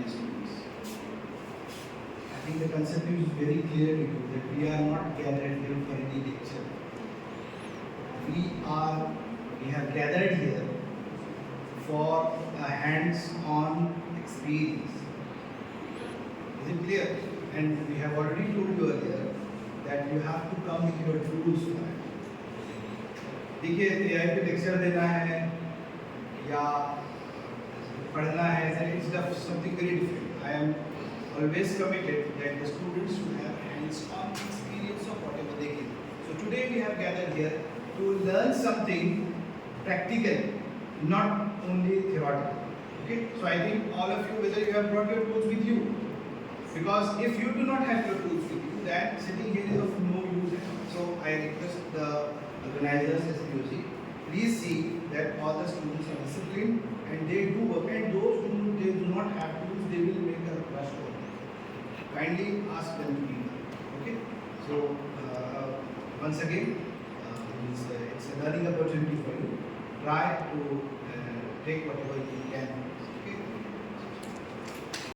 the students. I think the concept is very clear to you that we are not gathered here for any lecture. We have gathered here for a hands-on experience. Is it clear? And we have already told you earlier that you have to come with your tools for that. देखिए AI पे lecture देना है या पढ़ना है, it's something very different. I am always committed that the students should have hands-on experience of whatever they get. So today we have gathered here to learn something practical, not only theoretical. Okay? So I think all of you, whether you have brought your tools with you, because if you do not have your tools with you, then sitting here is of no use at all. So I request the organizers, SPOC, please see that all the students are disciplined and they do work, and those who they do not have tools, they will make a rush to work. Kindly ask them to be there. Okay? So once again, it's a learning opportunity for you. Try to take whatever you can